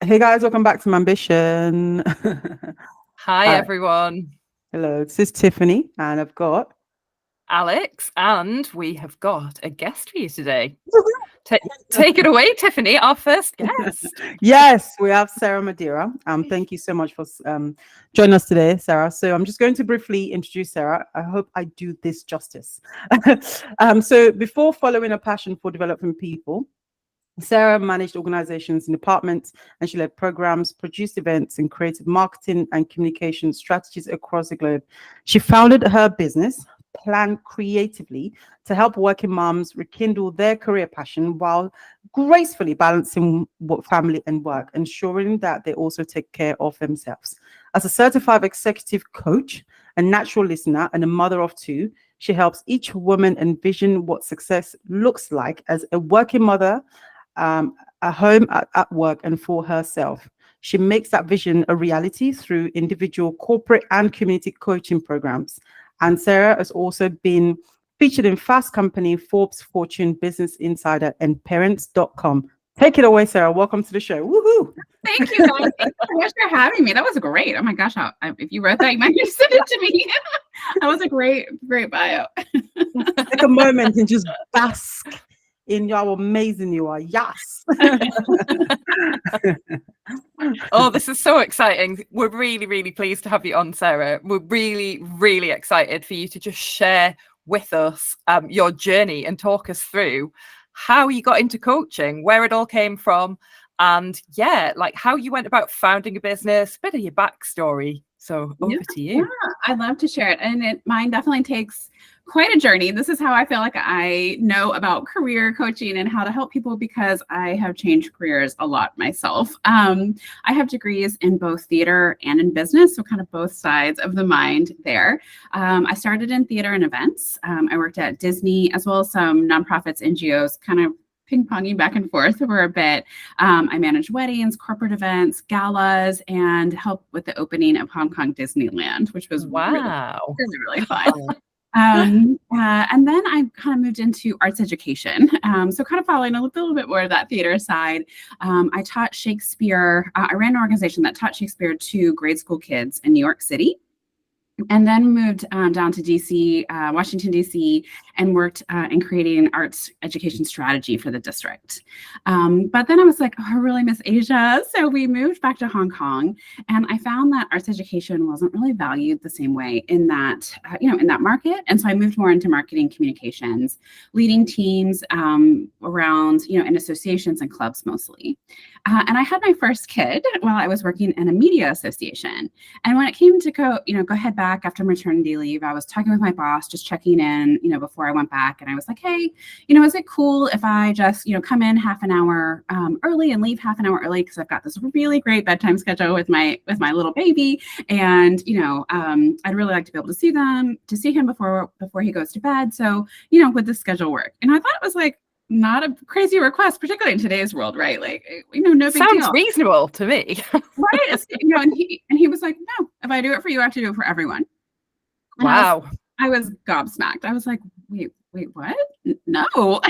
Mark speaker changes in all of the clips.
Speaker 1: Hey guys, welcome back to my ambition.
Speaker 2: Hi,
Speaker 1: Hi,
Speaker 2: everyone.
Speaker 1: hello, this is Tiffany, and I've got
Speaker 2: Alex, and we have got a guest for you today. Take it away, Tiffany, our first guest.
Speaker 1: yes, we have Sara Madera. Thank you so much for joining us today, Sarah. So I'm just going to briefly introduce Sarah. I hope I do this justice. So before following a passion for developing people, Sarah managed organizations and departments, and she led programs, produced events, and creative marketing and communication strategies across the globe. She founded her business, Plan Creatively, to help working moms rekindle their career passion while gracefully balancing family and work, ensuring that they also take care of themselves. As a certified executive coach, a natural listener, and a mother of two, she helps each woman envision what success looks like as a working mother, at home, at work, and for herself. She makes that vision a reality through individual, corporate, and community coaching programs. And Sarah has also been featured in Fast Company, Forbes, Fortune, Business Insider, and Parents.com. Take it away, Sarah. Welcome to the show. Woohoo!
Speaker 3: Thank you, guys. Thank you so much for having me. That was great. Oh my gosh, if you wrote that, you might just send it to me. That was a great bio.
Speaker 1: Take a moment and just bask in how amazing you are. Yes.
Speaker 2: Oh, this is so exciting. We're really, really pleased to have you on, Sarah. We're really, really excited for you to just share with us your journey and talk us through how you got into coaching, where it all came from, and like how you went about founding a business, a bit of your backstory. So over to you.
Speaker 3: Yeah, I'd love to share it. And mine definitely takes quite a journey. This is how I feel like I know about career coaching and how to help people, because I have changed careers a lot myself. I have degrees in both theater and in business, so kind of both sides of the mind there. I started in theater and events. I worked at Disney as well as some nonprofits, NGOs, kind of ping-ponging back and forth for a bit. I managed weddings, corporate events, galas, and helped with the opening of Hong Kong Disneyland, which was really fun. And then I kind of moved into arts education. So kind of following a little bit more of that theater side. I taught Shakespeare. I ran an organization that taught Shakespeare to grade school kids in New York City. And then moved down to DC, Washington, DC, and worked in creating an arts education strategy for the district. But then I was like, oh, I really miss Asia. So we moved back to Hong Kong, and I found that arts education wasn't really valued the same way in that, in that market. And so I moved more into marketing communications, leading teams around, in associations and clubs mostly. And I had my first kid while I was working in a media association. And when it came to go head back after maternity leave, I was talking with my boss, just checking in, before I went back. And I was like, hey, is it cool if I just, come in half an hour early and leave half an hour early? Because I've got this really great bedtime schedule with my little baby. And, I'd really like to be able to see him before he goes to bed. So, would this schedule work? And I thought it was like, not a crazy request, particularly in today's world, right? Like, no big deal.
Speaker 2: Sounds reasonable to me.
Speaker 3: Right? And he was like, no, if I do it for you, I have to do it for everyone. And
Speaker 2: wow.
Speaker 3: I was gobsmacked. I was like, wait, what? No.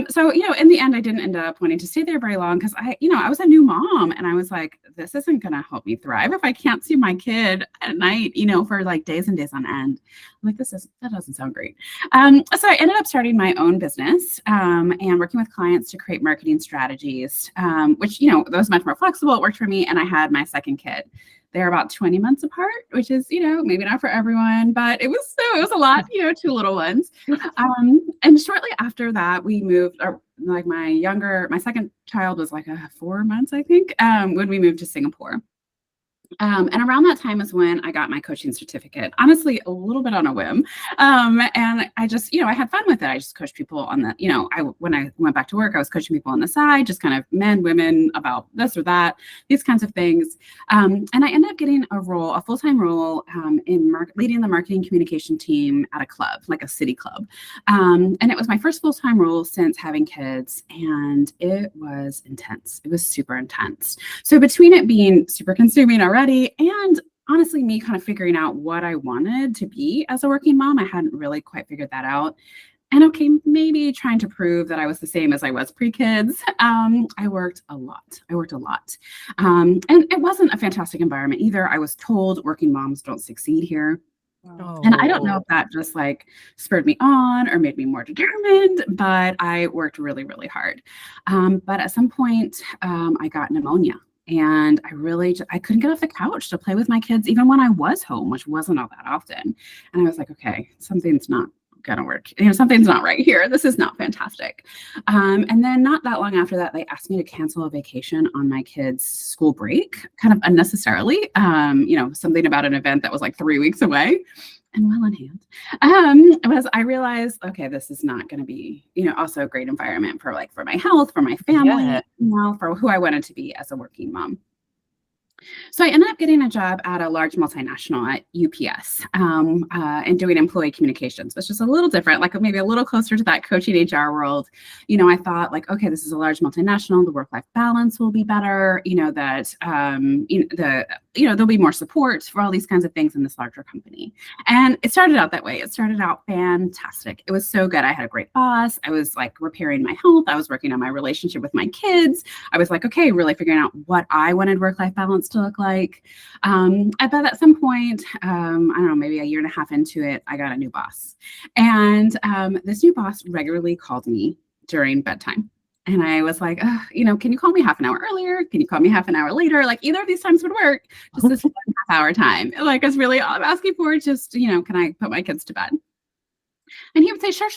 Speaker 3: So, in the end, I didn't end up wanting to stay there very long because I was a new mom, and I was like, this isn't going to help me thrive if I can't see my kid at night, for like days and days on end. I'm like, that doesn't sound great. So I ended up starting my own business and working with clients to create marketing strategies, which, that was much more flexible. It worked for me. And I had my second kid. They're about 20 months apart, which is, maybe not for everyone, but it was a lot, two little ones. And shortly after that, we moved, my second child was like 4 months, I think, when we moved to Singapore. And around that time is when I got my coaching certificate, honestly, a little bit on a whim. And I just, I had fun with it. I just coached people on the, when I went back to work, I was coaching people on the side, just kind of men, women about this or that, these kinds of things. And I ended up getting a full-time role in leading the marketing communication team at a club, like a city club. And it was my first full-time role since having kids. And it was intense. It was super intense. So between it being super consuming already, and honestly, me kind of figuring out what I wanted to be as a working mom, I hadn't really quite figured that out. And okay, maybe trying to prove that I was the same as I was pre-kids. I worked a lot. And it wasn't a fantastic environment either. I was told working moms don't succeed here. And I don't know if that just like spurred me on or made me more determined, but I worked really, really hard. But at some point, I got pneumonia. And I couldn't get off the couch to play with my kids, even when I was home, which wasn't all that often. And I was like, okay, something's not gonna work. Something's not right here. This is not fantastic. And then not that long after that, they asked me to cancel a vacation on my kids' school break, kind of unnecessarily. Something about an event that was like 3 weeks away. And well in hand, I realized, okay, this is not going to be, also a great environment for my health, for my family, for who I wanted to be as a working mom. So I ended up getting a job at a large multinational at UPS and doing employee communications, which is a little different, like maybe a little closer to that coaching HR world. I thought like, okay, this is a large multinational, the work-life balance will be better, there'll be more support for all these kinds of things in this larger company. And it started out that way. It started out fantastic. It was so good. I had a great boss. I was like repairing my health. I was working on my relationship with my kids. I was like, okay, really figuring out what I wanted work-life balance to look like. But at some point, I don't know, maybe a year and a half into it, I got a new boss. And this new boss regularly called me during bedtime. And I was like, can you call me half an hour earlier? Can you call me half an hour later? Like either of these times would work. Just this 1.5 hour time. Like it's really all I'm asking for. Just, can I put my kids to bed? And he would say, sure.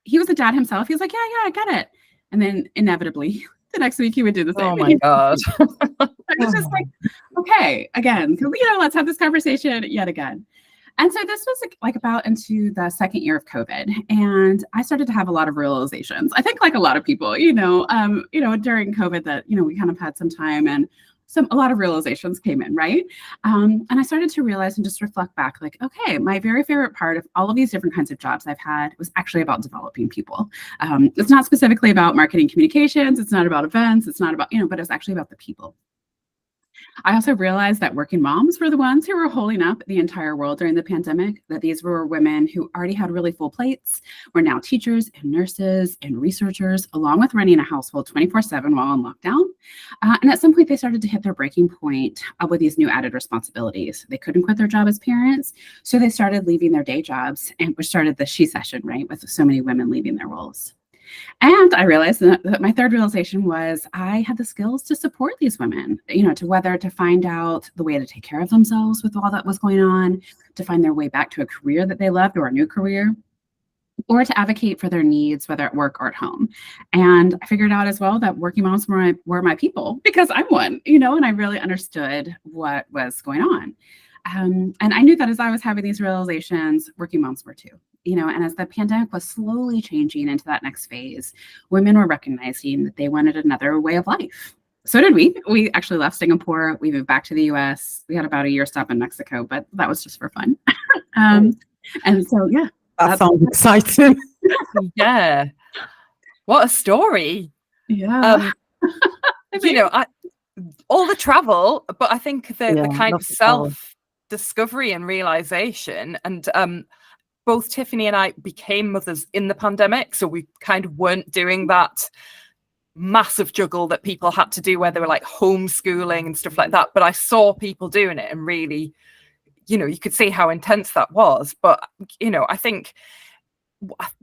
Speaker 3: He was a dad himself. He was like, yeah, I get it. And then inevitably, the next week he would do the same.
Speaker 2: Oh my God.
Speaker 3: It's just like, okay, again, let's have this conversation yet again. And so this was like about into the second year of COVID. And I started to have a lot of realizations. I think like a lot of people, during COVID that, we kind of had some time and a lot of realizations came in, right? And I started to realize and just reflect back like, okay, my very favorite part of all of these different kinds of jobs I've had was actually about developing people. It's not specifically about marketing communications. It's not about events. It's not about, but it's actually about the people. I also realized that working moms were the ones who were holding up the entire world during the pandemic, that these were women who already had really full plates, were now teachers and nurses and researchers, along with running a household 24/7 while on lockdown. And at some point, they started to hit their breaking point with these new added responsibilities. They couldn't quit their job as parents, so they started leaving their day jobs, and which started the she session, right, with so many women leaving their roles. And I realized that my third realization was I had the skills to support these women, to find out the way to take care of themselves with all that was going on, to find their way back to a career that they loved or a new career, or to advocate for their needs, whether at work or at home. And I figured out as well that working moms were my people because I'm one, and I really understood what was going on. And I knew that as I was having these realizations, working moms were too. And as the pandemic was slowly changing into that next phase, women were recognizing that they wanted another way of life. So did we. We actually left Singapore. We moved back to the US. We had about a year stop in Mexico, but that was just for fun. And so, yeah.
Speaker 1: That sounds exciting.
Speaker 2: Yeah. What a story.
Speaker 3: Yeah.
Speaker 2: All the travel, but I think the kind of
Speaker 1: travel.
Speaker 2: self-discovery and realization, and both Tiffany and I became mothers in the pandemic, so we kind of weren't doing that massive juggle that people had to do where they were like homeschooling and stuff like that. But I saw people doing it and really, you could see how intense that was. But, I think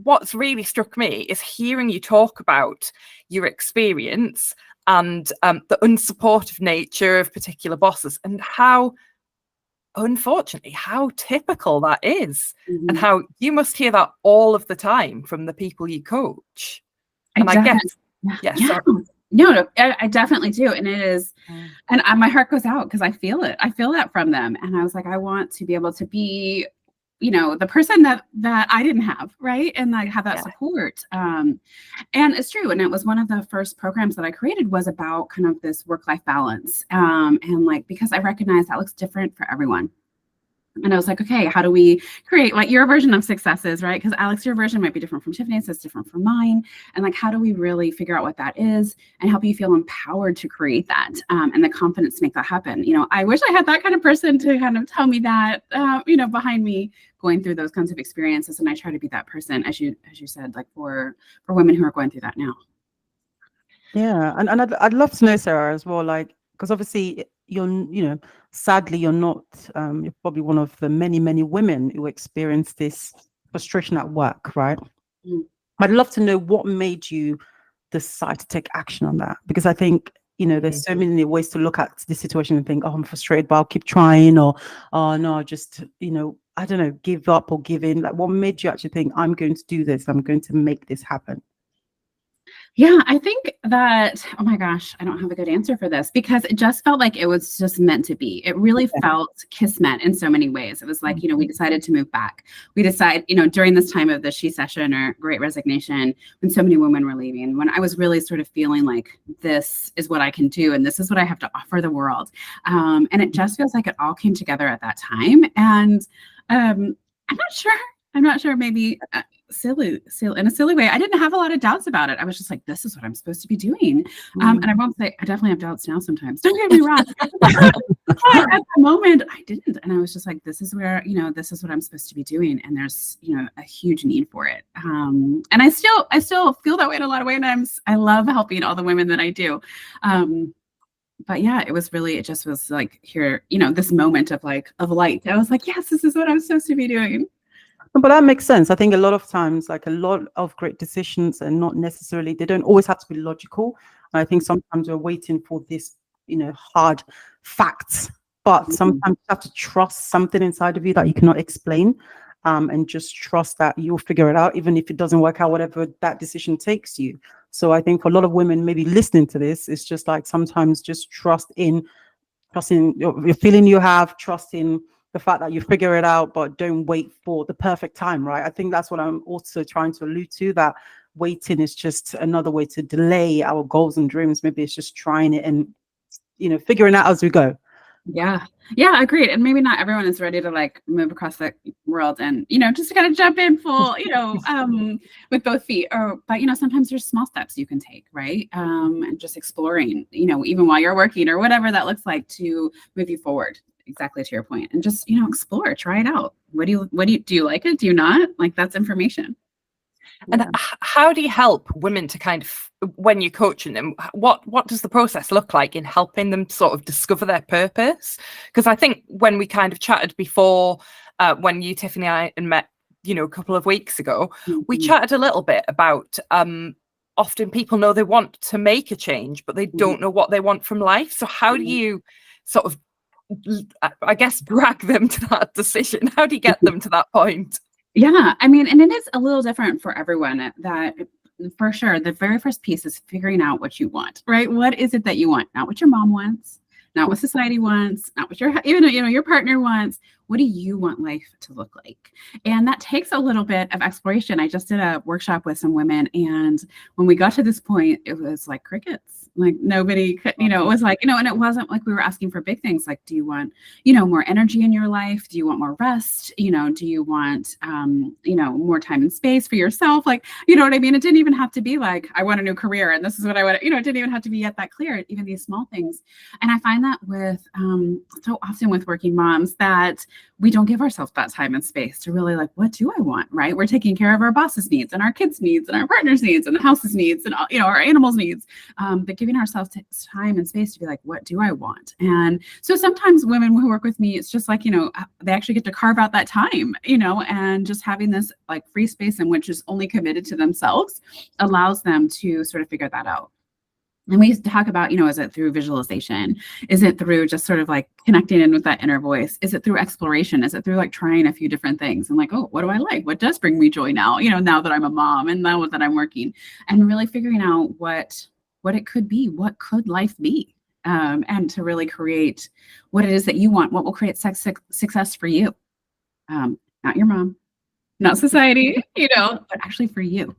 Speaker 2: what's really struck me is hearing you talk about your experience and the unsupportive nature of particular bosses and how, unfortunately, how typical that is, and how you must hear that all of the time from the people you coach. And I guess, sorry.
Speaker 3: No, I definitely do. And it is, and my heart goes out because I feel it. I feel that from them. And I was like, I want to be able to be, the person that I didn't have, right? And I have that support. And it's true. And it was one of the first programs that I created was about kind of this work-life balance. And like, because I recognize that looks different for everyone. And I was like, okay, how do we create what your version of success is, right? Because Alex, your version might be different from Tiffany's, it's different from mine. And like, how do we really figure out what that is and help you feel empowered to create that and the confidence to make that happen? You know, I wish I had that kind of person to kind of tell me that, you know, behind me going through those kinds of experiences. And I try to be that person, as you said, like for women who are going through that now.
Speaker 1: Yeah, and I'd love to know, Sarah, as well, like, because obviously sadly you're not, you're probably one of the many women who experience this frustration at work, right?
Speaker 3: Mm.
Speaker 1: I'd love to know what made you decide to take action on that, because I think, there's so many ways to look at the situation and think, oh, I'm frustrated, but I'll keep trying, or, oh no, just, I don't know, give up or give in. Like, what made you actually think, I'm going to do this, I'm going to make this happen?
Speaker 3: Yeah, I think that, oh my gosh, I don't have a good answer for this because it just felt like it was just meant to be. It really felt kismet in so many ways. It was like, we decided to move back. We decided, during this time of the She Session or Great Resignation, when so many women were leaving, when I was really sort of feeling like this is what I can do and this is what I have to offer the world. And it just feels like it all came together at that time. And I'm not sure, maybe silly in a silly way. I didn't have a lot of doubts about it. I was just like, this is what I'm supposed to be doing. And I won't say I definitely have doubts now sometimes. Don't get me wrong. But at the moment I didn't. And I was just like, this is where, this is what I'm supposed to be doing. And there's, a huge need for it. And I still feel that way in a lot of ways. And I love helping all the women that I do. But yeah, it just was like here, this moment of light. I was like, yes, this is what I'm supposed to be doing.
Speaker 1: But that makes sense. I think a lot of times, like a lot of great decisions are not necessarily, they don't always have to be logical. And I think sometimes we're waiting for this, hard facts, but sometimes you have to trust something inside of you that you cannot explain, and just trust that you'll figure it out, even if it doesn't work out, whatever that decision takes you. So I think for a lot of women maybe listening to this, it's just like sometimes just trusting your feeling you have, trusting the fact that you figure it out, but don't wait for the perfect time, right? I think that's what I'm also trying to allude to, that waiting is just another way to delay our goals and dreams. Maybe it's just trying it and, figuring out as we go.
Speaker 3: Yeah, agreed. And maybe not everyone is ready to like move across the world and, just to kind of jump in full, with both feet. But sometimes there's small steps you can take, right? And just exploring, even while you're working or whatever that looks like to move you forward. Exactly to your point, and just explore, try it out. Do you like it? Do you not? Like, that's information.
Speaker 2: And how do you help women to kind of, when you're coaching them, what does the process look like in helping them sort of discover their purpose? Because I think when we kind of chatted before, when you, Tiffany, and I met, a couple of weeks ago, we chatted a little bit about often people know they want to make a change, but they don't know what they want from life. So how do you sort of, I guess, drag them to that decision? How do you get them to that point?
Speaker 3: Yeah, I mean, and it is a little different for everyone. That for sure, the very first piece is figuring out what you want, right? What is it that you want? Not what your mom wants, not what society wants, not what your partner wants. What do you want life to look like? And that takes a little bit of exploration. I just did a workshop with some women, and when we got to this point, it was like crickets. Like nobody could, it was like, and it wasn't like we were asking for big things. Like, do you want, more energy in your life? Do you want more rest? Do you want, more time and space for yourself? Like, you know what I mean? It didn't even have to be like, I want a new career and this is what I want. It didn't even have to be yet that clear, even these small things. And I find that with, so often with working moms that we don't give ourselves that time and space to really like, what do I want? Right? We're taking care of our boss's needs and our kids' needs and our partner's needs and the house's needs and, our animals' needs. But giving ourselves time and space to be like, what do I want? And so sometimes women who work with me, it's just like, they actually get to carve out that time, and just having this like free space in which is only committed to themselves allows them to sort of figure that out. And we talk about, is it through visualization? Is it through just sort of like connecting in with that inner voice? Is it through exploration? Is it through like trying a few different things and like, oh, what do I like? What does bring me joy now? Now that I'm a mom and now that I'm working, and really figuring out what it could be, what could life be, and to really create what it is that you want, what will create success for you, not your mom, not society, but actually for you.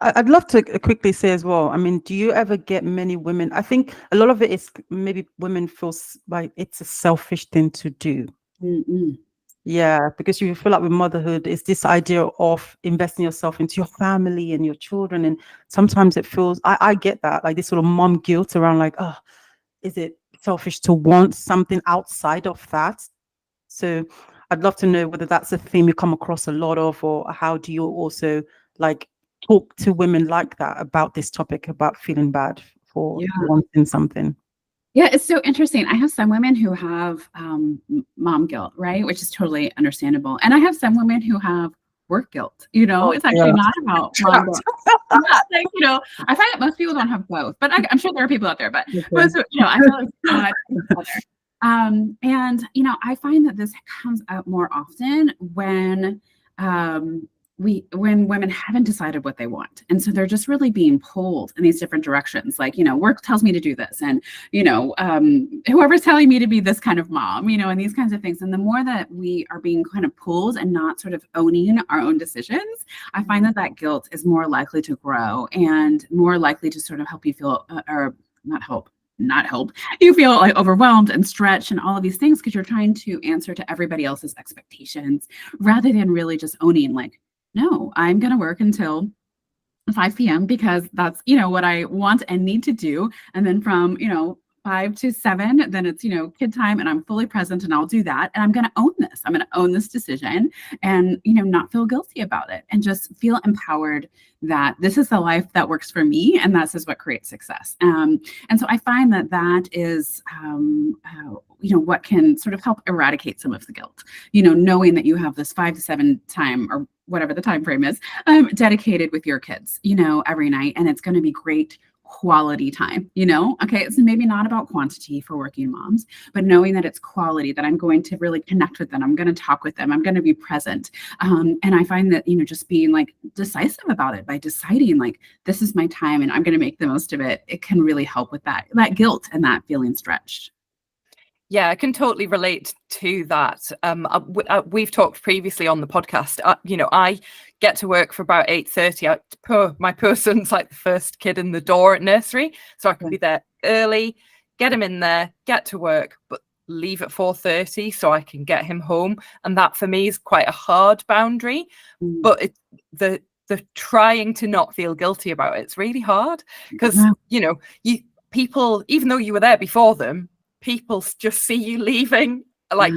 Speaker 1: I'd love to quickly say as well. I mean, do you ever get many women? I think a lot of it is maybe women feel like it's a selfish thing to do.
Speaker 3: Mm-mm.
Speaker 1: Yeah, because you feel like with motherhood, it's this idea of investing yourself into your family and your children. And sometimes it feels, I get that, like this sort of mom guilt around like, oh, is it selfish to want something outside of that? So I'd love to know whether that's a theme you come across a lot of, or how do you also like talk to women like that about this topic, about feeling bad for
Speaker 3: Yeah.
Speaker 1: wanting something?
Speaker 3: Yeah, it's so interesting. I have some women who have mom guilt, right? Which is totally understandable. And I have some women who have work guilt.
Speaker 1: Oh,
Speaker 3: It's actually not about mom guilt. Yeah, like, I find that most people don't have both, but I'm sure there are people out there, but most, I feel like it's not other. And, I find that this comes up more often when when women haven't decided what they want. And so they're just really being pulled in these different directions. Like, work tells me to do this. And, whoever's telling me to be this kind of mom, and these kinds of things. And the more that we are being kind of pulled and not sort of owning our own decisions, I find that that guilt is more likely to grow and more likely to sort of help you feel, or not help you feel like overwhelmed and stretched and all of these things because you're trying to answer to everybody else's expectations rather than really just owning, like, no, I'm going to work until 5 p.m. because that's, what I want and need to do. And then from, 5 to 7, then it's, kid time and I'm fully present and I'll do that. And I'm going to own this. I'm going to own this decision and, not feel guilty about it and just feel empowered that this is the life that works for me. And this is what creates success. And so I find that that is, what can sort of help eradicate some of the guilt, knowing that you have this 5 to 7 time or whatever the time frame is, dedicated with your kids, every night. And it's going to be great quality time, okay, it's maybe not about quantity for working moms, but knowing that it's quality, that I'm going to really connect with them, I'm going to talk with them, I'm going to be present. And I find that, just being like decisive about it by deciding like, this is my time and I'm going to make the most of it. It can really help with that guilt and that feeling stretched.
Speaker 2: Yeah, I can totally relate to that. We've talked previously on the podcast. I get to work for about 8:30. My poor son's like the first kid in the door at nursery, so I can be there early, get him in there, get to work, but leave at 4:30 so I can get him home. And that for me is quite a hard boundary. But the trying to not feel guilty about it's really hard because people, even though you were there before them, people just see you leaving like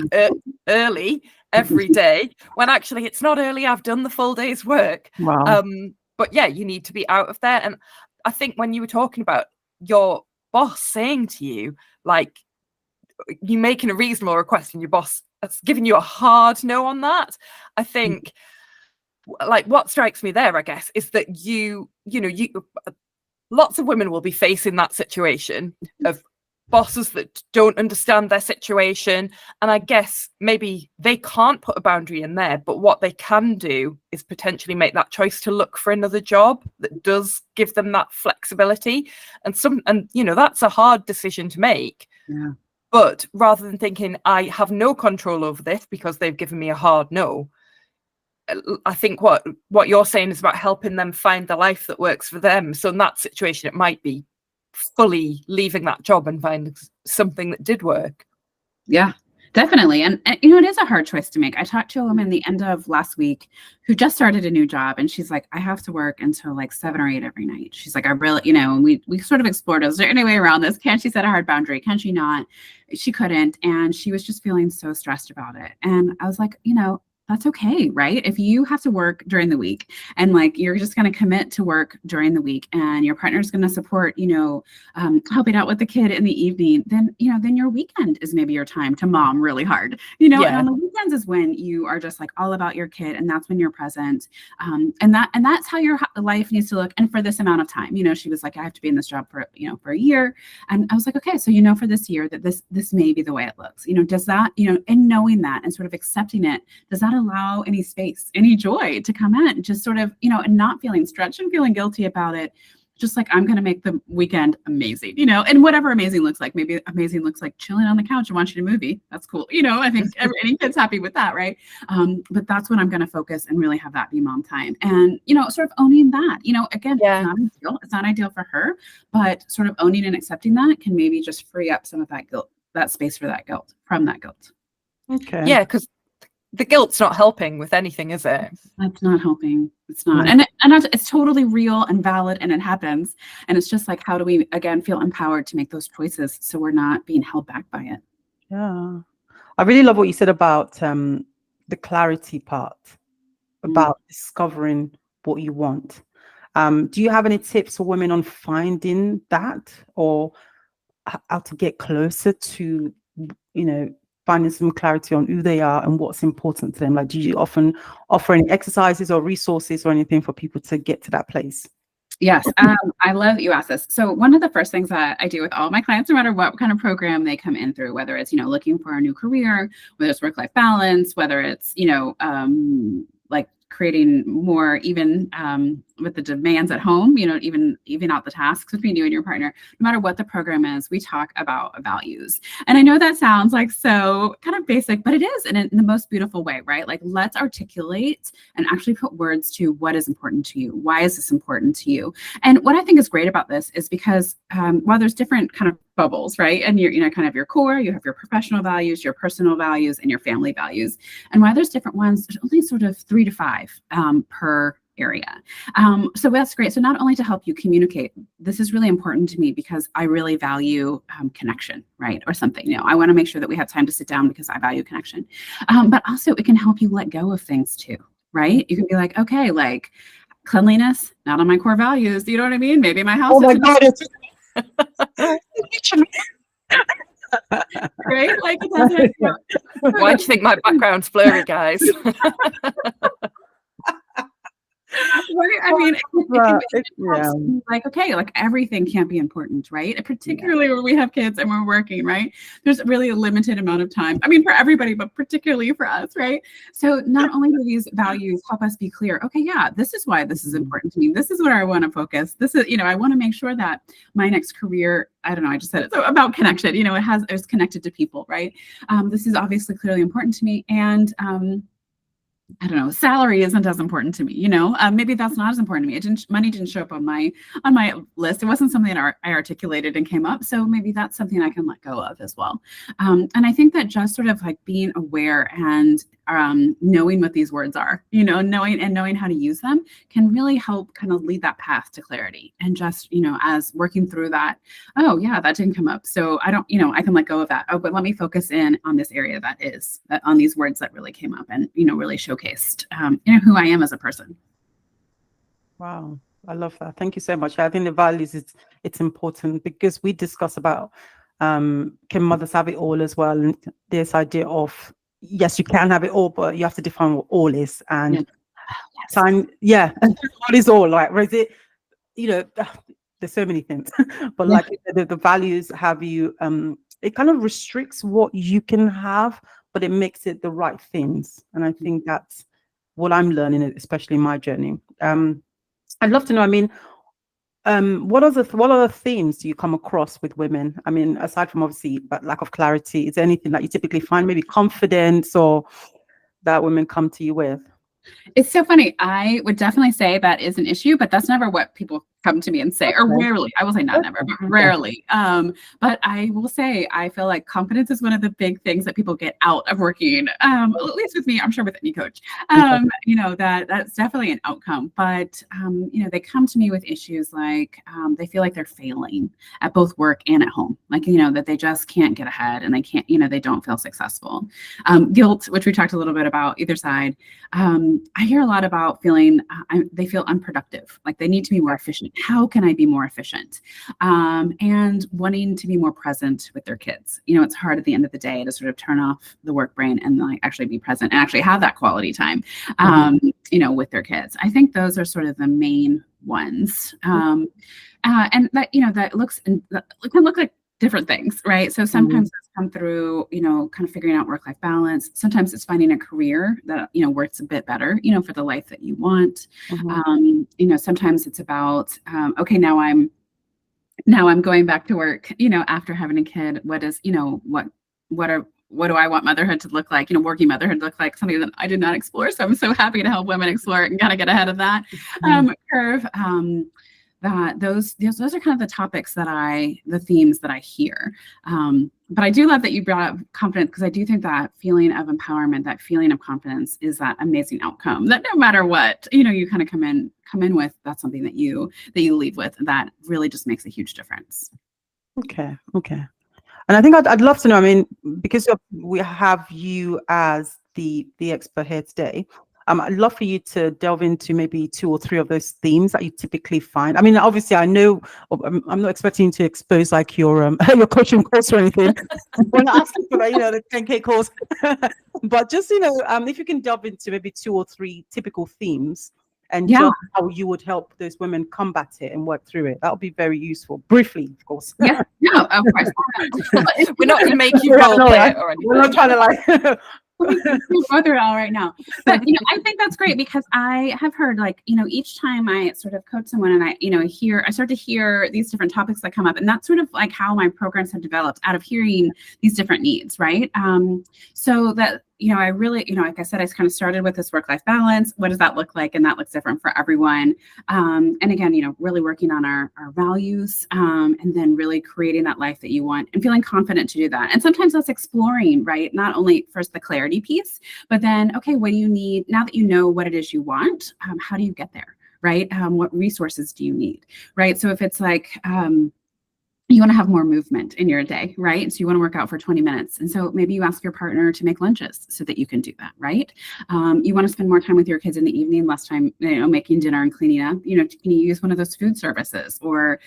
Speaker 2: early every day when actually it's not early. I've done the full day's work.
Speaker 1: Wow.
Speaker 2: But yeah, you need to be out of there. And I think when you were talking about your boss saying to you, like, you making a reasonable request and your boss has given you a hard no on that, I think like what strikes me there, I guess, is that you lots of women will be facing that situation of bosses that don't understand their situation. And I guess maybe they can't put a boundary in there, but what they can do is potentially make that choice to look for another job that does give them that flexibility. And that's a hard decision to make.
Speaker 3: Yeah.
Speaker 2: But rather than thinking I have no control over this because they've given me a hard no, I think what you're saying is about helping them find the life that works for them. So in that situation, it might be fully leaving that job and finding something that did work.
Speaker 3: Yeah, definitely. And it is a hard choice to make. I talked to a woman the end of last week who just started a new job, and she's like, I have to work until like 7 or 8 every night. She's like, I really, and we sort of explored, is there any way around this? Can she set a hard boundary? Can she not? She couldn't. And she was just feeling so stressed about it. And I was like, that's okay, right? If you have to work during the week and like you're just going to commit to work during the week and your partner's going to support, helping out with the kid in the evening, then your weekend is maybe your time to mom really hard, And on the weekends is when you are just like all about your kid, and that's when you're present. And that's how your life needs to look. And for this amount of time, she was like, I have to be in this job for a year. And I was like, okay, so for this year that this may be the way it looks. Does that, and knowing that and sort of accepting it, does that allow any space, any joy to come in, just sort of, and not feeling stretched and feeling guilty about it, just like, I'm going to make the weekend amazing, you know, and whatever amazing looks like. Maybe amazing looks like chilling on the couch and watching a movie. That's cool. You know, I think any kid's happy with that, right? But that's when I'm going to focus and really have that be mom time. And, you know, sort of owning that, you know, again, it's not ideal for her, but sort of owning and accepting that can maybe just free up some of that guilt, that space for that guilt, from that guilt.
Speaker 1: Okay.
Speaker 2: Yeah, because the guilt's not helping with anything, is it?
Speaker 3: That's not helping. It's not. And it's totally real and valid, and it happens. And it's just like, how do we, again, feel empowered to make those choices so we're not being held back by it?
Speaker 1: Yeah. I really love what you said about the clarity part, about discovering what you want. Do you have any tips for women on finding that, or how to get closer to, you know, finding some clarity on who they are and what's important to them? Like, do you often offer any exercises or resources or anything for people to get to that place?
Speaker 3: Yes, I love that you asked this. So one of the first things that I do with all my clients, no matter what kind of program they come in through, whether it's, you know, looking for a new career, whether it's work-life balance, whether it's, you know, like creating more even with the demands at home, you know, even out the tasks between you and your partner, no matter what the program is, we talk about values. And I know that sounds like so kind of basic, but it is in the most beautiful way, right? Like, let's articulate and actually put words to what is important to you. Why is this important to you? And what I think is great about this is because while there's different kind of bubbles, right? And you know, kind of your core, you have your professional values, your personal values, and your family values. And while there's different ones, there's only sort of 3 to 5 per area. So that's great. So not only to help you communicate, this is really important to me because I really value connection, right? Or something, you know, I want to make sure that we have time to sit down because I value connection. But also it can help you let go of things too, right? You can be like, okay, like cleanliness, not on my core values. You know what I mean? Maybe my house.
Speaker 1: Oh my God, it's
Speaker 3: right? Like, it doesn't.
Speaker 2: Why do you think my background's blurry, guys?
Speaker 3: Right? I mean, like, okay, like everything can't be important, right? And particularly when we have kids and we're working, right? There's really a limited amount of time. I mean, for everybody, but particularly for us, right? So not only do these values help us be clear, okay, yeah, this is why this is important to me. This is where I want to focus. This is, you know, I want to make sure that my next career, I don't know, I just said it's about connection, you know, it's connected to people, right? This is obviously clearly important to me. And, I don't know, salary isn't as important to me, you know, maybe that's not as important to me. Money didn't show up on my list. It wasn't something that I articulated and came up. So maybe that's something I can let go of as well. And I think that just sort of like being aware and knowing what these words are, you know, knowing how to use them can really help kind of lead that path to clarity. And just, you know, as working through that, oh yeah, that didn't come up. So I don't, you know, I can let go of that. Oh, but let me focus in on this area on these words that really came up and, you know, really showcased, you know, who I am as a person.
Speaker 1: Wow. I love that. Thank you so much. I think the values, it's important because we discuss about can mothers have it all as well, and this idea of yes, you can have it all, but you have to define what all is. And time, what is all like? Is it, you know, there's so many things, but like the values have you, it kind of restricts what you can have, but it makes it the right things. And I think that's what I'm learning, especially in my journey. I'd love to know, I mean, what other themes do you come across with women? I mean, aside from obviously but lack of clarity, is there anything that you typically find, maybe confidence, or that women come to you with?
Speaker 3: It's so funny. I would definitely say that is an issue, but that's never what people come to me and say, or rarely. I will say not never, but rarely. But I will say, I feel like confidence is one of the big things that people get out of working. At least with me, I'm sure with any coach. You know, that's definitely an outcome. But you know, they come to me with issues like they feel like they're failing at both work and at home. Like, you know, that they just can't get ahead and they can't, you know, they don't feel successful. Guilt, which we talked a little bit about either side. I hear a lot about feeling they feel unproductive, like they need to be more efficient. How can I be more efficient? And wanting to be more present with their kids. You know, it's hard at the end of the day to sort of turn off the work brain and like actually be present and actually have that quality time, you know, with their kids. I think those are sort of the main ones. And that, you know, that can look like different things, right? So sometimes it's come through, kind of figuring out work-life balance. Sometimes it's finding a career that, works a bit better, for the life that you want. Sometimes it's about, okay, now I'm going back to work, after having a kid. What is, what do I want motherhood to look like? Working motherhood to look like, something that I did not explore. So I'm so happy to help women explore it and kind of get ahead of that curve. That those are kind of the topics the themes that I hear. But I do love that you brought up confidence, because I do think that feeling of empowerment, that feeling of confidence, is that amazing outcome that no matter what, you kind of come in with, that's something that you leave with, that really just makes a huge difference.
Speaker 1: Okay. And I think I'd love to know, I mean, because we have you as the expert here today, I'd love for you to delve into maybe 2 or 3 of those themes that you typically find. I mean, obviously, I know I'm not expecting you to expose like your your coaching course or anything. We're not asking for that, the 10K course. But just, if you can delve into maybe 2 or 3 typical themes, and just how you would help those women combat it and work through it. That would be very useful. Briefly, of course.
Speaker 3: Yeah, no, of course.
Speaker 2: We're not going to make you role play it or anything.
Speaker 1: We're not trying to
Speaker 3: we'll go through it all right now. But I think that's great, because I have heard, like, each time I sort of coach someone and I start to hear these different topics that come up, and that's sort of like how my programs have developed, out of hearing these different needs, right? So that I really, like I said, I kind of started with this work-life balance. What does that look like? And that looks different for everyone. And again, really working on our values, and then really creating that life that you want and feeling confident to do that. And sometimes that's exploring, right? Not only first the clarity piece, but then, okay, what do you need now that you know what it is you want? How do you get there, right? What resources do you need, right? So if it's like, you want to have more movement in your day, right? So you want to work out for 20 minutes. And so maybe you ask your partner to make lunches so that you can do that, right? You want to spend more time with your kids in the evening, less time, making dinner and cleaning up. Can you use one of those food services, or,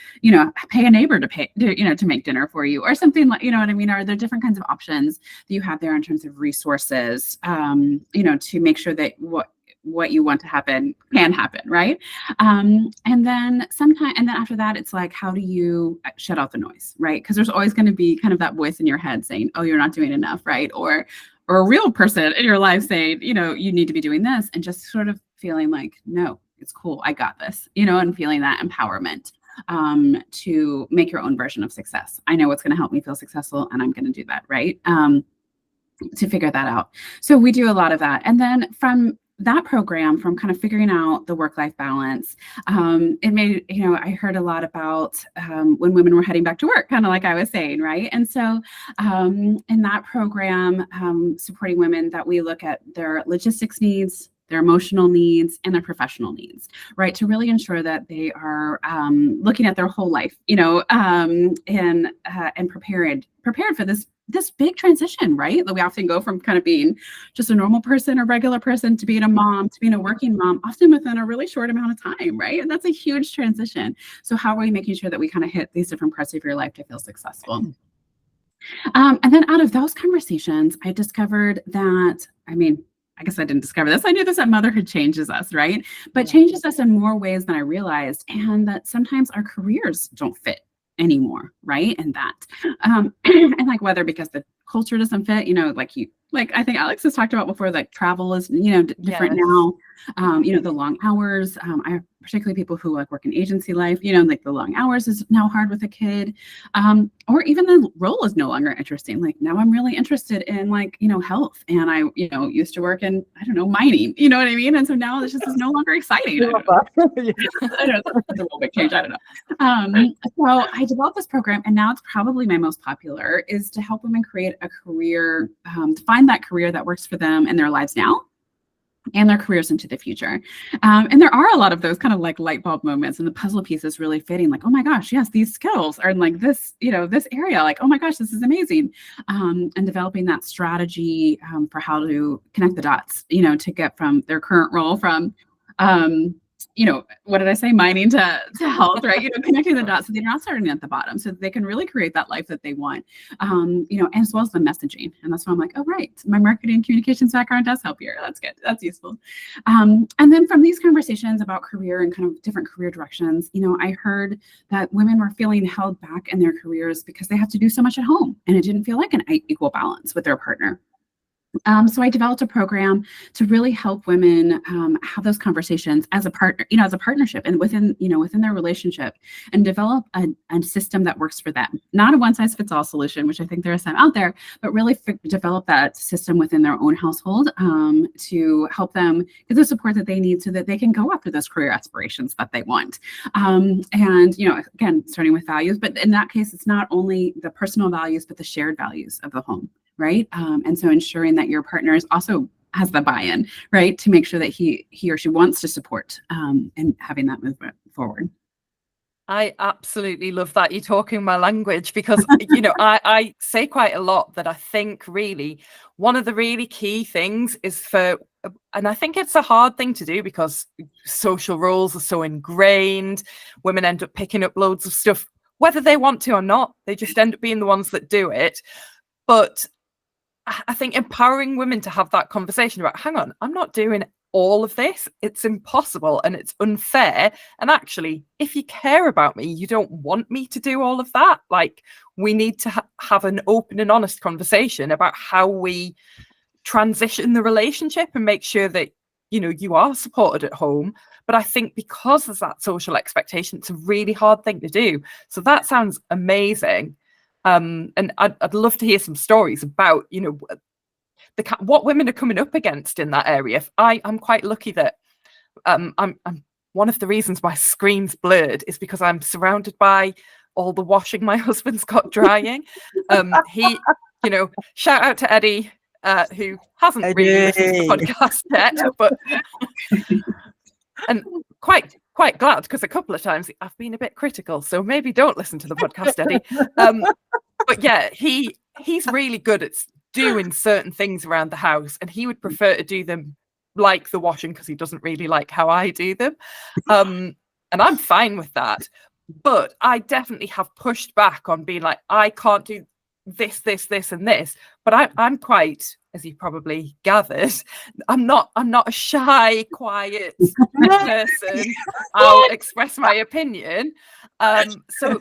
Speaker 3: pay a neighbor to make dinner for you, or something like, what I mean? Are there different kinds of options that you have there in terms of resources, to make sure that what you want to happen can happen, right? And then after that, it's like, how do you shut out the noise, right? Because there's always going to be kind of that voice in your head saying, oh, you're not doing enough, right? Or a real person in your life saying, you need to be doing this, and just sort of feeling like, no, it's cool, I got this, and feeling that empowerment to make your own version of success. I know what's going to help me feel successful, and I'm going to do that, right? To figure that out. So we do a lot of that. And then from that program, from kind of figuring out the work-life balance, it made, I heard a lot about when women were heading back to work, kind of like I was saying, right? And so in that program, supporting women, that we look at their logistics needs, their emotional needs, and their professional needs, right? To really ensure that they are looking at their whole life, and prepared for this big transition, right? That we often go from kind of being just a normal person or regular person to being a mom, to being a working mom, often within a really short amount of time, right? And that's a huge transition. So how are we making sure that we kind of hit these different parts of your life to feel successful? And then out of those conversations, I discovered that, I guess I didn't discover this. I knew this, that motherhood changes us, right? But changes us in more ways than I realized. And that sometimes our careers don't fit anymore, right? And that, and like whether because the culture doesn't fit, like I think Alex has talked about before, like travel is, different now. The long hours, I particularly people who like work in agency life, like the long hours is now hard with a kid, or even the role is no longer interesting. Like now I'm really interested in like, health, and I, used to work in, I don't know, mining, you know what I mean? And so now this just is no longer exciting. I don't know, that's a real big change. I don't know. So I developed this program, and now it's probably my most popular, is to help women create a career, to find that career that works for them in their lives now and their careers into the future. And there are a lot of those kind of like light bulb moments, and the puzzle pieces really fitting, like, oh my gosh, yes, these skills are in like this, this area, like, oh my gosh, this is amazing. And developing that strategy for how to connect the dots, to get from their current role from what did I say? Mining to health, right? Connecting the dots so they're not starting at the bottom, so that they can really create that life that they want, as well as the messaging. And that's why I'm like, oh, right, my marketing communications background does help here. That's good. That's useful. And then from these conversations about career and kind of different career directions, I heard that women were feeling held back in their careers because they have to do so much at home, and it didn't feel like an equal balance with their partner. So I developed a program to really help women have those conversations as a partner, as a partnership, and within their relationship, and develop a system that works for them. Not a one-size-fits-all solution, which I think there are some out there, but really develop that system within their own household to help them get the support that they need so that they can go after those career aspirations that they want. And again, starting with values, but in that case, it's not only the personal values, but the shared values of the home. Right. And so ensuring that your partner is also has the buy-in, right, to make sure that he or she wants to support and having that movement forward.
Speaker 2: I absolutely love that you're talking my language, because, I say quite a lot that I think really one of the really key things is and I think it's a hard thing to do because social roles are so ingrained. Women end up picking up loads of stuff, whether they want to or not. They just end up being the ones that do it. But I think empowering women to have that conversation about, hang on, I'm not doing all of this. It's impossible and it's unfair. And actually, if you care about me, you don't want me to do all of that. Like, we need to have an open and honest conversation about how we transition the relationship and make sure that, you are supported at home. But I think because there's that social expectation, it's a really hard thing to do. So that sounds amazing. And I'd love to hear some stories about, what women are coming up against in that area. I'm quite lucky that I'm one of the reasons my screen's blurred is because I'm surrounded by all the washing my husband's got drying. He, shout out to Eddie, who hasn't really listened to the podcast yet, but and quite glad, because a couple of times I've been a bit critical, so maybe don't listen to the podcast, Eddie. But yeah, he's really good at doing certain things around the house, and he would prefer to do them like the washing because he doesn't really like how I do them. And I'm fine with that. But I definitely have pushed back on being like, I can't do this, and this. But I'm quite, as you probably gathered, I'm not a shy, quiet person. I'll express my opinion. So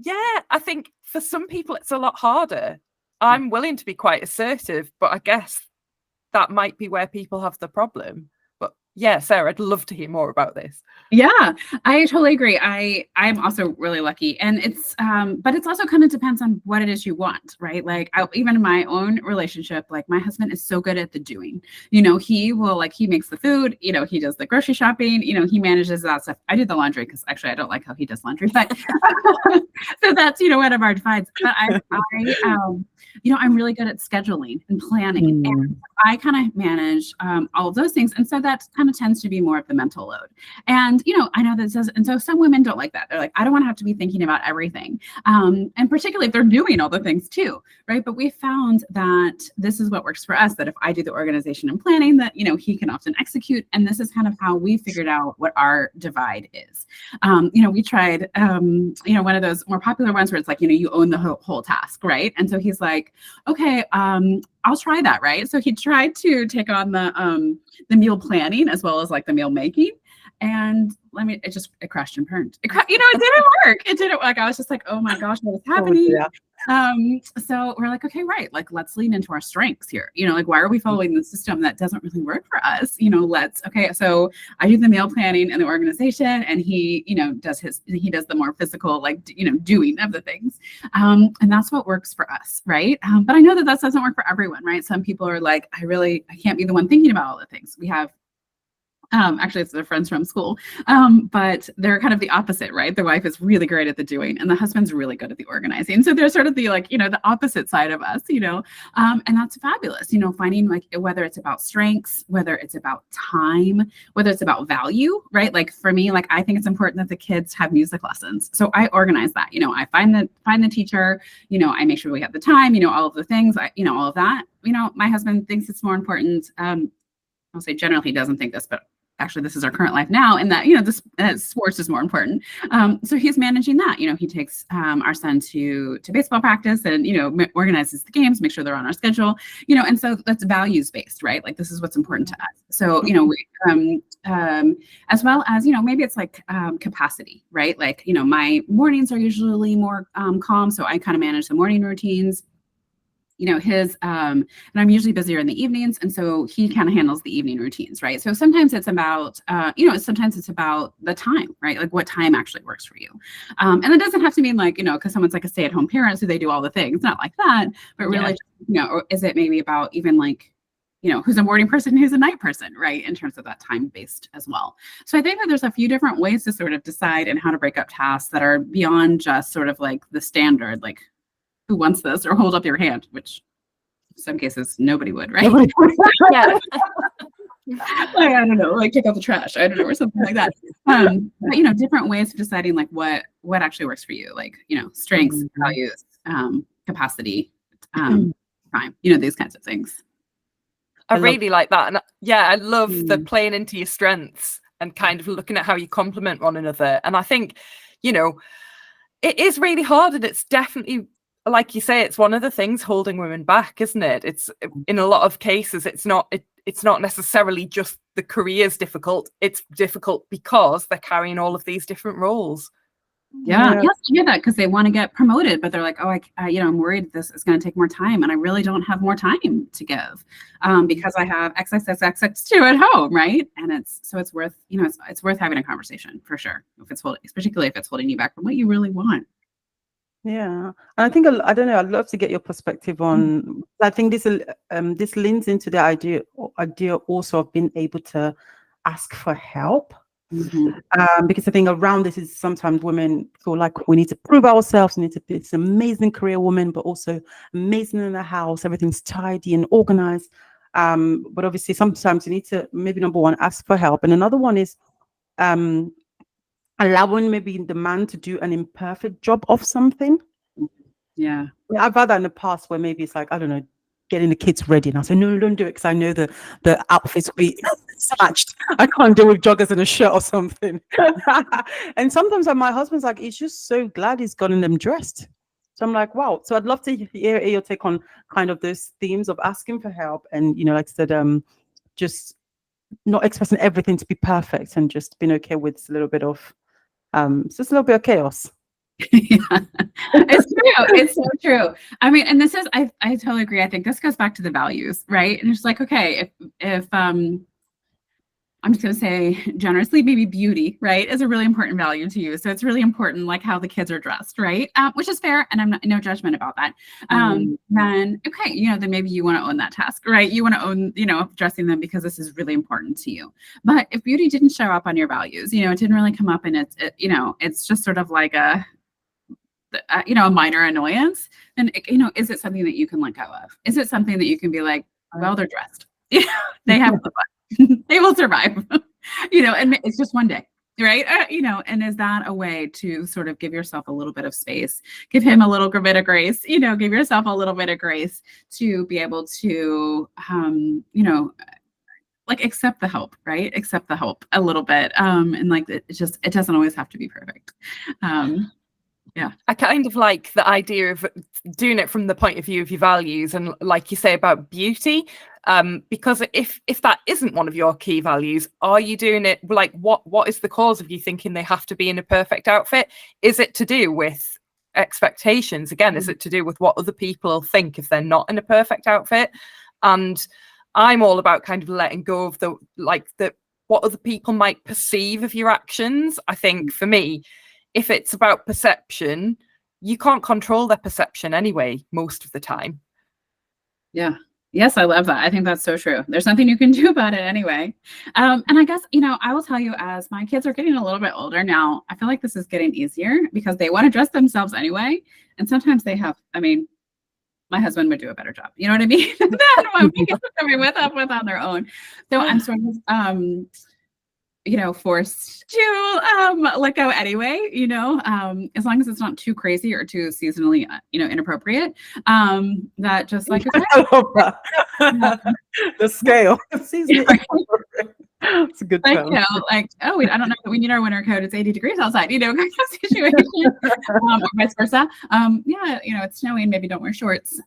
Speaker 2: yeah, I think for some people it's a lot harder. I'm willing to be quite assertive, but I guess that might be where people have the problem. But yeah, Sarah, I'd love to hear more about this.
Speaker 3: Yeah, I totally agree. I'm also really lucky, and it's but it's also kind of depends on what it is you want, right? Like even in my own relationship, like my husband is so good at the doing. He will he makes the food. He does the grocery shopping. He manages that stuff. I do the laundry because actually I don't like how he does laundry, but so that's one of our divides. But I'm really good at scheduling and planning, and I kind of manage all of those things, and so that kind of tends to be more of the mental load. And I know that says, and so some women don't like that. They're like, I don't want to have to be thinking about everything, and particularly if they're doing all the things too, right? But we found that this is what works for us. That if I do the organization and planning, that he can often execute, and this is kind of how we figured out what our divide is. We tried, one of those more popular ones where it's like, you own the whole task, right? And so he's like, okay, I'll try that, right? So he tried to take on the meal planning as well as like the meal making. And it crashed and burned. It didn't work. It didn't work. I was just like, oh my gosh, what is happening? Oh, yeah. So we're like, okay, right. Like, let's lean into our strengths here. Why are we following the system that doesn't really work for us? Okay. So I do the meal planning and the organization, and he, does the more physical, doing of the things. And that's what works for us. Right. But I know that doesn't work for everyone, right? Some people are like, I can't be the one thinking about all the things. We have actually it's their friends from school, but they're kind of the opposite, right? The wife is really great at the doing, and the husband's really good at the organizing. So they're sort of the the opposite side of us, and that's fabulous. Finding whether it's about strengths, whether it's about time, whether it's about value, right? Like for me, I think it's important that the kids have music lessons, so I organize that. I find the teacher, I make sure we have the time, all of the things, all of that. My husband thinks it's more important. I'll say generally he doesn't think this, but actually this is our current life now, and that, this sports is more important. So he's managing that. He takes our son to baseball practice, and organizes the games, make sure they're on our schedule. And so that's values based, right? Like, this is what's important to us. So as well as maybe it's like capacity, right? Like my mornings are usually more calm, so I kind of manage the morning routines. His and I'm usually busier in the evenings, and so he kind of handles the evening routines, right? So sometimes it's about sometimes it's about the time, right? Like what time actually works for you. And it doesn't have to mean like because someone's like a stay-at-home parent, so they do all the things. It's not like that, but really or is it maybe about even like who's a morning person, who's a night person, right? In terms of that time based as well. So I think that there's a few different ways to sort of decide and how to break up tasks that are beyond just sort of like the standard, like who wants this, or hold up your hand, which in some cases nobody would, right?
Speaker 2: Yeah.
Speaker 3: Like, I don't know, like take out the trash, I don't know, or something like that. But different ways of deciding like what actually works for you, like strengths, values, capacity, time, these kinds of things.
Speaker 2: I really like that. And I love the playing into your strengths and kind of looking at how you complement one another. And I think, it is really hard, and it's definitely, like you say, it's one of the things holding women back, isn't it? It's in a lot of cases, it's not necessarily just the career's difficult. It's difficult because they're carrying all of these different roles.
Speaker 3: Yeah. Yes, I hear that, because they want to get promoted, but they're like, oh, I'm worried this is going to take more time, and I really don't have more time to give because I have XXXX2 at home, right? And it's worth, it's worth having a conversation for sure, particularly if it's holding you back from what you really want.
Speaker 1: Yeah, and I think I don't know. I'd love to get your perspective on. I think this leans into the idea also of being able to ask for help, because I think around this is sometimes women feel like we need to prove ourselves. We need to be this amazing career woman, but also amazing in the house. Everything's tidy and organized. But obviously, sometimes you need to maybe number one ask for help, and another one is allowing maybe the man to do an imperfect job of something.
Speaker 3: Yeah.
Speaker 1: I've had that in the past where maybe it's like, I don't know, getting the kids ready. And I say, no, don't do it, because I know the outfits will be snatched. I can't deal with joggers and a shirt or something. And sometimes my husband's like, he's just so glad he's gotten them dressed. So I'm like, wow. So I'd love to hear your take on kind of those themes of asking for help and, like I said, just not expecting everything to be perfect and just being okay with a little bit of it's just a little bit of chaos.
Speaker 3: Yeah, it's true. It's so true. I mean, and this is, I totally agree. I think this goes back to the values, right? And it's like, okay, if I'm just going to say generously, maybe beauty, right, is a really important value to you. So it's really important, like how the kids are dressed, right? Which is fair. And I'm no judgment about that. Then, okay, then maybe you want to own that task, right? You want to own, dressing them because this is really important to you. But if beauty didn't show up on your values, it didn't really come up, and it's just sort of like a minor annoyance, then, is it something that you can let go of? Is it something that you can be like, well, they're dressed. They have they will survive, and it's just one day, right? And is that a way to sort of give yourself a little bit of space, give him a little bit of grace, give yourself a little bit of grace to be able to, like accept the help, right? Accept the help a little bit. And like, it doesn't always have to be perfect. Yeah.
Speaker 2: I kind of like the idea of doing it from the point of view of your values, and like you say about beauty, because if that isn't one of your key values, are you doing it like what is the cause of you thinking they have to be in a perfect outfit? Is it to do with expectations? Again, is it to do with what other people think if they're not in a perfect outfit? And I'm all about kind of letting go of what other people might perceive of your actions. I think for me, if it's about perception, you can't control their perception anyway, most of the time.
Speaker 3: Yeah. Yes, I love that. I think that's so true. There's nothing you can do about it anyway. And I guess, I will tell you, as my kids are getting a little bit older now, I feel like this is getting easier because they want to dress themselves anyway. And sometimes they have, my husband would do a better job. You know what I mean? Than what my kids are coming with on their own. So I'm sort of, forced to let go anyway, as long as it's not too crazy or too seasonally, inappropriate. That just like, okay.
Speaker 1: I love that. The scale. It's a good
Speaker 3: Like,
Speaker 1: term.
Speaker 3: you know, like, oh, I don't know, we need our winter coat. It's 80 degrees outside, you know, kind of situation, or vice versa. Yeah, you know, it's snowing. Maybe don't wear shorts.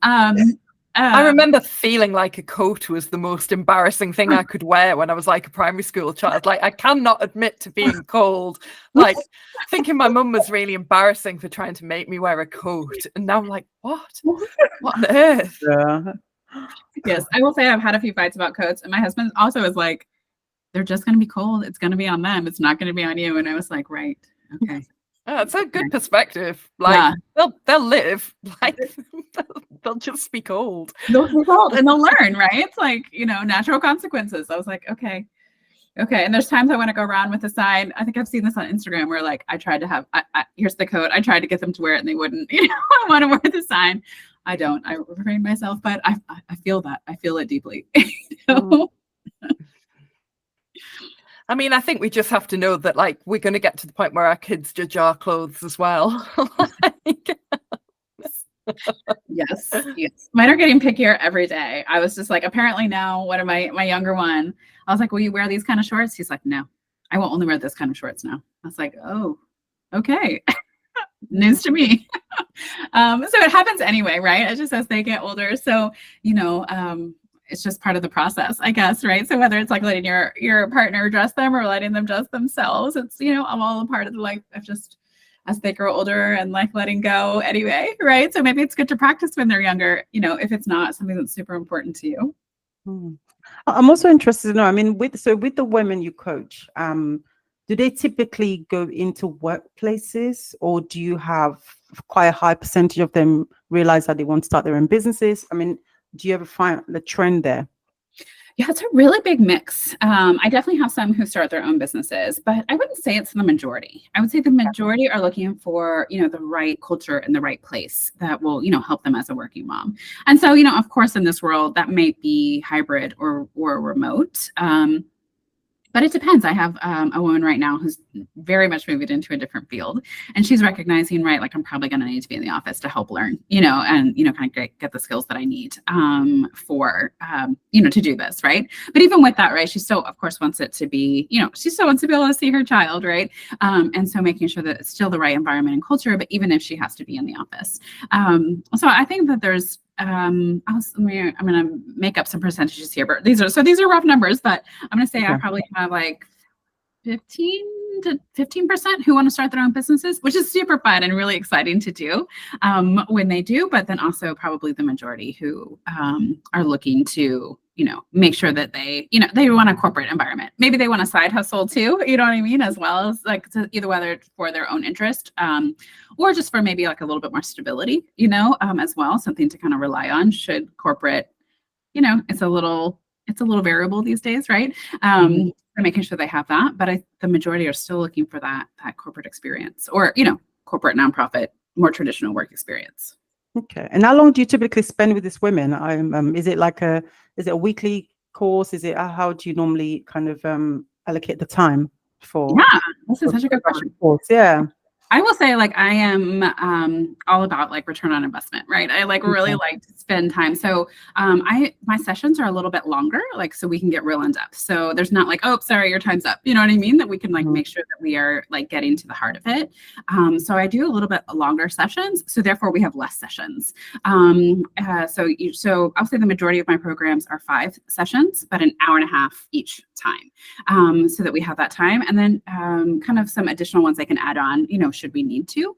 Speaker 2: I remember feeling like a coat was the most embarrassing thing I could wear when I was like a primary school child. Like, I cannot admit to being cold. Like, thinking my mum was really embarrassing for trying to make me wear a coat. And now I'm like, what? What on earth?
Speaker 1: Yeah.
Speaker 3: Yes, I will say I've had a few fights about coats, and my husband also is like, they're just going to be cold. It's going to be on them. It's not going to be on you. And I was like, right, okay.
Speaker 2: Oh, it's a good perspective. Like, they'll live. Like, they'll just be cold.
Speaker 3: They'll be cold and they'll learn, right? It's like, you know, natural consequences. I was like, okay. And there's times I want to go around with a sign. I think I've seen this on Instagram where like I tried to have, here's the coat. I tried to get them to wear it and they wouldn't. You know, I want to wear the sign. I don't. I refrain myself, but I feel that. I feel it deeply. You know?
Speaker 2: I mean, I think we just have to know that, like, we're going to get to the point where our kids judge our clothes as well.
Speaker 3: Yes. Mine are getting pickier every day. I was just like, apparently now, one of my younger one, I was like, will you wear these kind of shorts? He's like, no, I will only wear this kind of shorts now. I was like, oh, okay. News to me. So it happens anyway, right? It's just as they get older. So, you know, it's just part of the process, I guess, right? So whether it's like letting your partner dress them or letting them dress themselves, it's, you know, I'm all a part of the life of just as they grow older and like letting go anyway, right? So maybe it's good to practice when they're younger, you know, if it's not something that's super important to you.
Speaker 1: I'm also interested to know, I mean, with the women you coach, do they typically go into workplaces, or do you have quite a high percentage of them realize that they want to start their own businesses? I mean, do you ever find the trend there?
Speaker 3: Yeah, it's a really big mix. I definitely have some who start their own businesses, but I wouldn't say it's the majority. I would say the majority are looking for, you know, the right culture and the right place that will, you know, help them as a working mom. And so, you know, of course, in this world, that may be hybrid or remote. But it depends. I have a woman right now who's very much moved into a different field, and she's recognizing, right, like I'm probably going to need to be in the office to help learn, you know, and, you know, kind of get the skills that I need for, you know, to do this, right? But even with that, right, she still, of course, wants it to be, you know, she still wants to be able to see her child, right? And so making sure that it's still the right environment and culture, but even if she has to be in the office. So I think that there's, I'm going to make up some percentages here, but these are rough numbers, but I'm going to say I probably have like 15 to 15% who want to start their own businesses, which is super fun and really exciting to do when they do, but then also probably the majority who are looking to, you know, make sure that they, you know, they want a corporate environment. Maybe they want a side hustle too, you know what I mean? As well as like either whether for their own interest or just for maybe like a little bit more stability, you know, as well, something to kind of rely on should corporate, you know, it's a little variable these days, right? Making sure they have that, but the majority are still looking for that corporate experience or, you know, corporate nonprofit, more traditional work experience.
Speaker 1: Okay. And how long do you typically spend with these women? Is it a weekly course? Is it how do you normally kind of allocate the time for?
Speaker 3: Yeah, this is such a good question.
Speaker 1: Course? Yeah.
Speaker 3: I will say, like, I am all about like return on investment, right? I like really like to spend time. So my sessions are a little bit longer, like, so we can get real in depth. So there's not like, oh, sorry, your time's up. You know what I mean? That we can like make sure that we are like getting to the heart of it. So I do a little bit longer sessions. So therefore we have less sessions. So I'll say the majority of my programs are 5 sessions, but an hour and a half each time. So that we have that time. And then kind of some additional ones I can add on, you know, should we need to.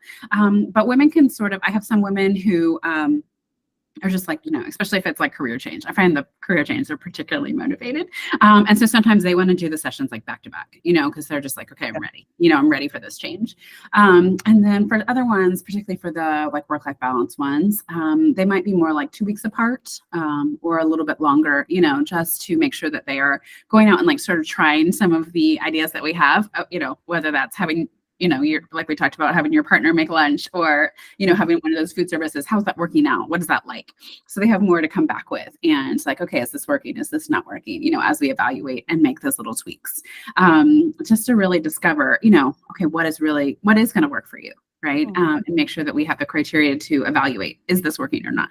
Speaker 3: But women can sort of, I have some women who are just like, you know, especially if it's like career change. I find the career change are particularly motivated. And so sometimes they want to do the sessions like back to back, you know, because they're just like, okay, I'm ready. You know, I'm ready for this change. And then for the other ones, particularly for the like work-life balance ones, they might be more like 2 weeks apart or a little bit longer, you know, just to make sure that they are going out and like sort of trying some of the ideas that we have, you know, whether that's having, you know, you're like we talked about having your partner make lunch or, you know, having one of those food services. How's that working out? What is that like? So they have more to come back with. And it's like, okay, is this working? Is this not working? You know, as we evaluate and make those little tweaks, just to really discover, you know, okay, what is going to work for you, right? And make sure that we have the criteria to evaluate, is this working or not?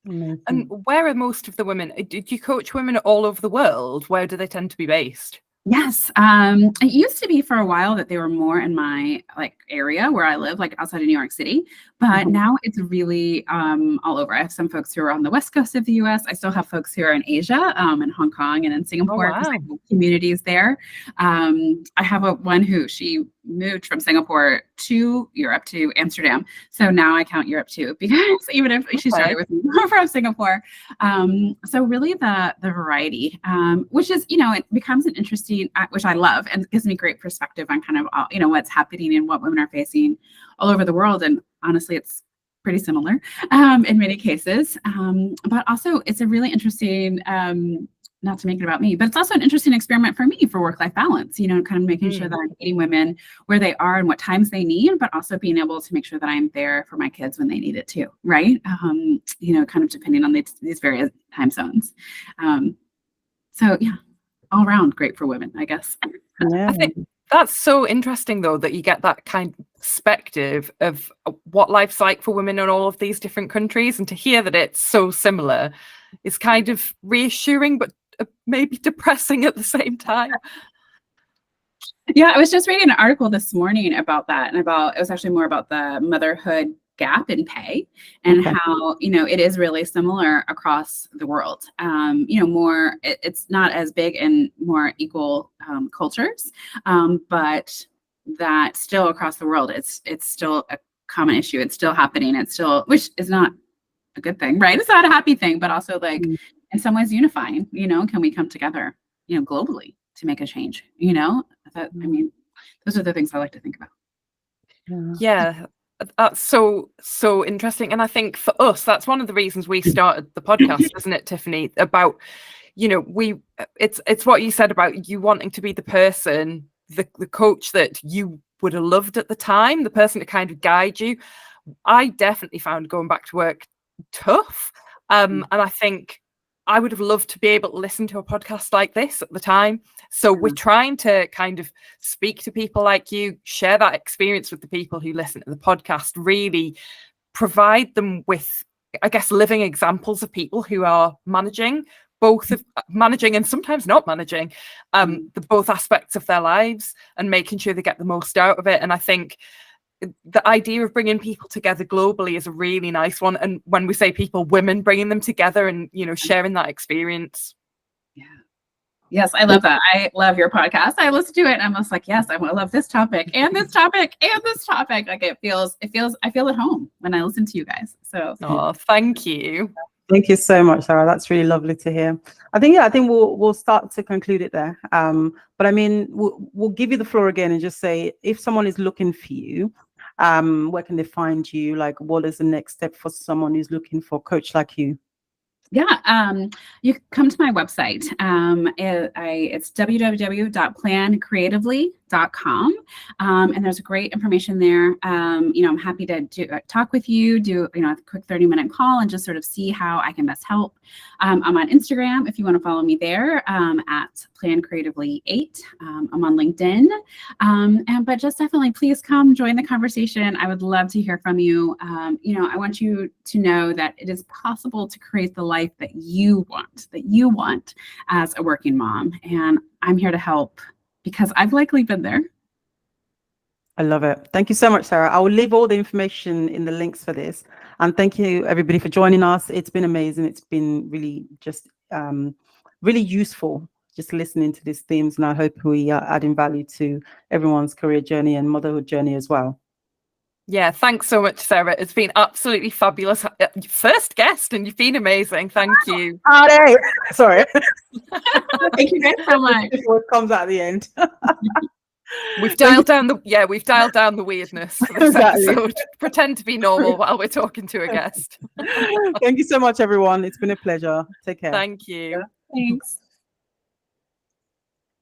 Speaker 1: Amazing.
Speaker 2: And where are most of the women? Did you coach women all over the world? Where do they tend to be based?
Speaker 3: Yes. It used to be for a while that they were more in my area where I live, like outside of New York City. But now it's really all over. I have some folks who are on the west coast of the US. I still have folks who are in Asia, in Hong Kong and in Singapore, because I have communities there. I have one who she moved from Singapore to Europe, to Amsterdam. So now I count Europe too, because even if she started with me from Singapore. So really the variety, which is, it becomes an interesting, which I love, and gives me great perspective on kind of, what's happening and what women are facing all over the world. And honestly, it's pretty similar in many cases. But also it's a really interesting, not to make it about me, but it's also an interesting experiment for me for work-life balance, kind of making sure that I'm meeting women where they are and what times they need, but also being able to make sure that I'm there for my kids when they need it too, right? Kind of depending on these various time zones. So yeah, all around great for women, I guess.
Speaker 1: Yeah.
Speaker 2: I think that's so interesting, though, that you get that kind of perspective of what life's like for women in all of these different countries, and to hear that it's so similar is kind of reassuring, but maybe depressing at the same time.
Speaker 3: Yeah, I was just reading an article this morning about that, and it was actually more about the motherhood gap in pay, and how it is really similar across the world. It's not as big in more equal cultures, but that still across the world, it's still a common issue. It's still happening. It's still, which is not a good thing, right? It's not a happy thing, but also in some ways unifying. Can we come together, globally to make a change? Those are the things I like to think about.
Speaker 2: Yeah. That's so interesting. And I think for us, that's one of the reasons we started the podcast, isn't it, Tiffany? About, it's what you said about you wanting to be the person, the coach that you would have loved at the time, the person to kind of guide you. I definitely found going back to work tough. And I think I would have loved to be able to listen to a podcast like this at the time. So we're trying to kind of speak to people like you, share that experience with the people who listen to the podcast, really provide them with, I guess, living examples of people who are managing, both of managing and sometimes not managing, both aspects of their lives, and making sure they get the most out of it. And I think the idea of bringing people together globally is a really nice one. And when we say people, women, bringing them together and, sharing that experience.
Speaker 3: Yeah. Yes, I love that. I love your podcast. I listen to it and I'm just like, yes, I love this topic and this topic and this topic. Like I feel at home when I listen to you guys. So,
Speaker 2: thank you.
Speaker 1: Thank you so much, Sara. That's really lovely to hear. I think we'll start to conclude it there. But I mean, we'll give you the floor again and just say, if someone is looking for you, where can they find you? Like, what is the next step for someone who's looking for a coach like you?
Speaker 3: Yeah, you come to my website. It's www.plancreatively.com. And there's great information there. I'm happy to talk with you, do a quick 30-minute call and just sort of see how I can best help. I'm on Instagram if you want to follow me there, at plancreatively8. I'm on LinkedIn. But just definitely please come join the conversation. I would love to hear from you. I want you to know that it is possible to create the life that you want as a working mom. And I'm here to help because I've likely been there.
Speaker 1: I love it. Thank you so much, Sara. I will leave all the information in the links for this. And thank you, everybody, for joining us. It's been amazing. It's been really just really useful just listening to these themes. And I hope we are adding value to everyone's career journey and motherhood journey as well.
Speaker 2: Yeah, thanks so much, Sara. It's been absolutely fabulous. First guest, and you've been amazing. Thank you.
Speaker 1: Sorry.
Speaker 3: Thank you guys so much.
Speaker 1: What comes at the end.
Speaker 2: We've dialed down the weirdness for this episode. Pretend to be normal while we're talking to a guest.
Speaker 1: Thank you so much, everyone. It's been a pleasure. Take care.
Speaker 2: Thank you.
Speaker 3: Thanks.